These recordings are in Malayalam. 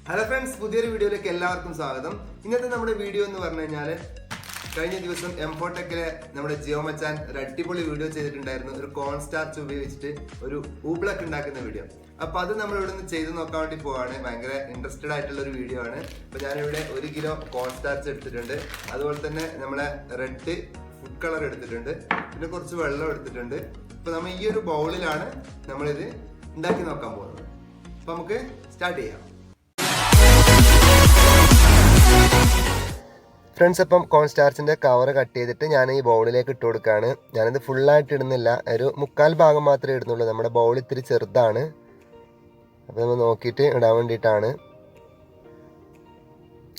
ഹലോ ഫ്രണ്ട്സ്, പുതിയൊരു വീഡിയോയിലേക്ക് എല്ലാവർക്കും സ്വാഗതം. ഇന്നത്തെ നമ്മുടെ വീഡിയോ എന്ന് പറഞ്ഞു കഴിഞ്ഞാൽ കഴിഞ്ഞ ദിവസം എംഫോടെക്കിലെ നമ്മുടെ ജിയോ മച്ചാൻ ഒരു അടിപൊളി വീഡിയോ ചെയ്തിട്ടുണ്ടായിരുന്നു. ഒരു കോൺ സ്റ്റാർച്ച് ഉപയോഗിച്ചിട്ട് ഒരു ഊബ്ലക്ക് ഉണ്ടാക്കുന്ന വീഡിയോ. അപ്പോൾ അത് നമ്മൾ ഇവിടെ നിന്ന് ചെയ്ത് നോക്കാൻ വേണ്ടി പോവാണ്. ഭയങ്കര ഇൻട്രസ്റ്റഡ് ആയിട്ടുള്ള ഒരു വീഡിയോ ആണ്. അപ്പോൾ ഞാനിവിടെ 1 കിലോ കോൺ സ്റ്റാർച്ച് എടുത്തിട്ടുണ്ട്. അതുപോലെ തന്നെ നമ്മളെ റെഡ് ഫുഡ് കളർ എടുത്തിട്ടുണ്ട്. പിന്നെ കുറച്ച് വെള്ളം എടുത്തിട്ടുണ്ട്. അപ്പോൾ നമ്മൾ ഈ ഒരു ബൗളിലാണ് നമ്മളിത് ഉണ്ടാക്കി നോക്കാൻ പോകുന്നത്. അപ്പോൾ നമുക്ക് സ്റ്റാർട്ട് ചെയ്യാം. ഫ്രണ്ട്സ്, അപ്പം കോൺ സ്റ്റാർച്ചിൻ്റെ കവർ കട്ട് ചെയ്തിട്ട് ഞാൻ ഈ ബൗളിലേക്ക് ഇട്ട് കൊടുക്കുകയാണ്. ഞാനിത് ഫുള്ളായിട്ട് ഇടുന്നില്ല, ഒരു 1/4 ഭാഗം മാത്രമേ ഇടുന്നുള്ളൂ. നമ്മുടെ ബൗൾ ഇത്തിരി ചെറുതാണ്, അപ്പോൾ നമ്മൾ നോക്കിയിട്ട് ഇടാൻ വേണ്ടിയിട്ടാണ്.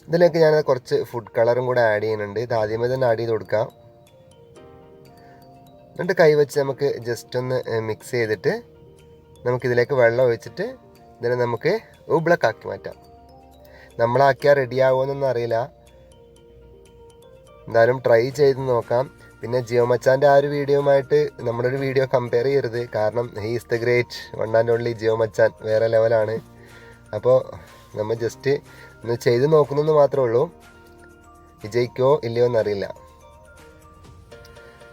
ഇതിലേക്ക് ഞാൻ കുറച്ച് ഫുഡ് കളറും കൂടെ ആഡ് ചെയ്യുന്നുണ്ട്. ഇത് ആദ്യമേ തന്നെ ആഡ് ചെയ്ത് കൊടുക്കാം. എന്നിട്ട് കൈ വെച്ച് നമുക്ക് ജസ്റ്റ് ഒന്ന് മിക്സ് ചെയ്തിട്ട് നമുക്കിതിലേക്ക് വെള്ളം ഒഴിച്ചിട്ട് ഇതിനെ നമുക്ക് ഊബ്ലക്ക് ആക്കി മാറ്റാം. നമ്മളാക്കിയാൽ റെഡിയാകുമെന്നൊന്നും അറിയില്ല, എന്തായാലും ട്രൈ ചെയ്ത് നോക്കാം. പിന്നെ ജിയോ മച്ചാൻ്റെ ആ ഒരു വീഡിയോയുമായിട്ട് നമ്മുടെ ഒരു വീഡിയോ കമ്പയർ ചെയ്യരുത്, കാരണം he is the great one and only ജിയോ മച്ചാൻ, വേറെ ലെവലാണ്. അപ്പോൾ നമ്മൾ ജസ്റ്റ് ഒന്ന് ചെയ്ത് നോക്കുന്നെന്ന് മാത്രമേ ഉള്ളൂ, വിജയിക്കോ ഇല്ലയോ എന്നറിയില്ല.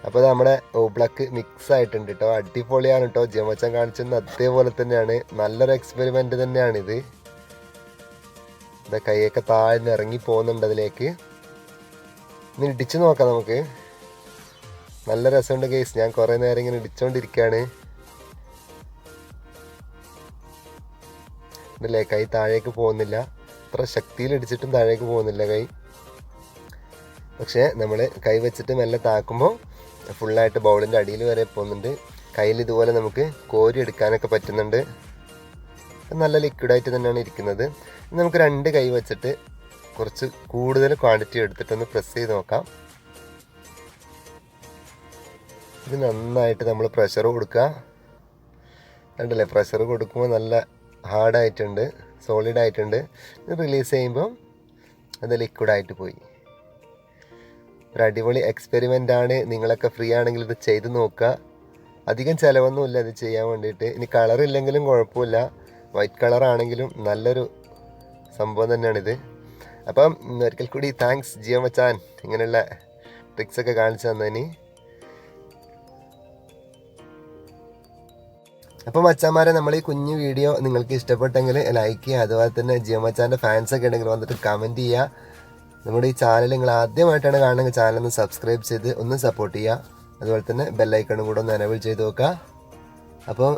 അപ്പോൾ നമ്മുടെ ഊബ്ലക്ക് മിക്സ് ആയിട്ടുണ്ട് കേട്ടോ, അടിപൊളിയാണ് കേട്ടോ. ജിയോ മച്ചാൻ കാണിച്ചത് അതേപോലെ തന്നെയാണ്, നല്ലൊരു എക്സ്പെരിമെൻറ്റ് തന്നെയാണിത്. കൈയൊക്കെ താഴ്ന്ന് ഇറങ്ങി പോകുന്നുണ്ട് അതിലേക്ക്. ഇനി ഇടിച്ച് നോക്കാം നമുക്ക്. നല്ല രസമുണ്ട് ഗൈസ്, ഞാൻ കുറേ നേരം ഇങ്ങനെ ഇടിച്ചുകൊണ്ടിരിക്കുകയാണ്. ഇതല്ലേ, കൈ താഴേക്ക് പോകുന്നില്ല, അത്ര ശക്തിയിൽ ഇടിച്ചിട്ടും താഴേക്ക് പോകുന്നില്ല കൈ. പക്ഷേ നമ്മൾ കൈ വെച്ചിട്ട് മെല്ലെ താക്കുമ്പോൾ ഫുള്ളായിട്ട് ബൗളിൻ്റെ അടിയിൽ വരെ പോകുന്നുണ്ട്. കയ്യിൽ ഇതുപോലെ നമുക്ക് കോരി എടുക്കാനൊക്കെ പറ്റുന്നുണ്ട്. നല്ല ലിക്വിഡായിട്ട് തന്നെയാണ് ഇരിക്കുന്നത്. നമുക്ക് 2 കൈ വെച്ചിട്ട് കുറച്ച് കൂടുതൽ ക്വാണ്ടിറ്റി എടുത്തിട്ടൊന്ന് പ്രസ് ചെയ്ത് നോക്കാം. ഇത് നന്നായിട്ട് നമ്മൾ പ്രഷർ കൊടുക്കുക. കണ്ടില്ലേ, പ്രഷർ കൊടുക്കുമ്പോൾ നല്ല ഹാർഡായിട്ടുണ്ട്, സോളിഡായിട്ടുണ്ട്. ഇത് റിലീസ് ചെയ്യുമ്പം അത് ലിക്വിഡായിട്ട് പോയി. ഒരു അടിപൊളി എക്സ്പെരിമെൻ്റാണ്. നിങ്ങളൊക്കെ ഫ്രീ ആണെങ്കിൽ ഇത് ചെയ്ത് നോക്കുക. അധികം ചിലവൊന്നുമില്ല ഇത് ചെയ്യാൻ വേണ്ടിയിട്ട്. ഇനി കളറില്ലെങ്കിലും കുഴപ്പമില്ല, വൈറ്റ് കളറാണെങ്കിലും നല്ലൊരു സംഭവം തന്നെയാണിത്. അപ്പം ഒരിക്കൽ കൂടി താങ്ക്സ് ജിയോ മച്ചാൻ, ഇങ്ങനെയുള്ള ട്രിക്സൊക്കെ കാണിച്ചു തന്നതിന്. അപ്പോൾ മച്ചാന്മാരെ, നമ്മൾ ഈ കുഞ്ഞു വീഡിയോ നിങ്ങൾക്ക് ഇഷ്ടപ്പെട്ടെങ്കിൽ ലൈക്ക് ചെയ്യുക. അതുപോലെ തന്നെ ജിയോ മച്ചാൻ്റെ ഫാൻസൊക്കെ ഉണ്ടെങ്കിൽ വന്നിട്ട് കമൻറ്റ് ചെയ്യുക. നമ്മുടെ ഈ ചാനൽ നിങ്ങൾ ആദ്യമായിട്ടാണ് കാണുന്നത്, ചാനലൊന്ന് സബ്സ്ക്രൈബ് ചെയ്ത് ഒന്ന് സപ്പോർട്ട് ചെയ്യുക. അതുപോലെ തന്നെ ബെല്ലൈക്കണും കൂടെ ഒന്ന് എനേബിൾ ചെയ്ത് നോക്കുക. അപ്പോൾ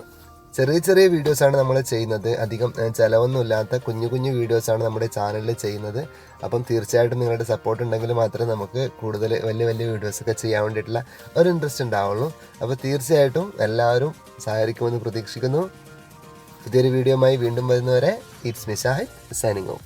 ചെറിയ ചെറിയ വീഡിയോസാണ് നമ്മൾ ചെയ്യുന്നത്, അധികം ചിലവൊന്നും ഇല്ലാത്ത കുഞ്ഞു കുഞ്ഞു വീഡിയോസാണ് നമ്മുടെ ചാനലിൽ ചെയ്യുന്നത്. അപ്പം തീർച്ചയായിട്ടും നിങ്ങളുടെ സപ്പോർട്ട് ഉണ്ടെങ്കിൽ മാത്രമേ നമുക്ക് കൂടുതൽ വലിയ വലിയ വീഡിയോസൊക്കെ ചെയ്യാൻ വേണ്ടിയിട്ടുള്ള ഒരു ഇൻട്രസ്റ്റ് ഉണ്ടാവുള്ളൂ. അപ്പോൾ തീർച്ചയായിട്ടും എല്ലാവരും സഹകരിക്കുമെന്ന് പ്രതീക്ഷിക്കുന്നു. പുതിയൊരു വീഡിയോയുമായി വീണ്ടും വരുന്നവരെ it's me Shahid signing off.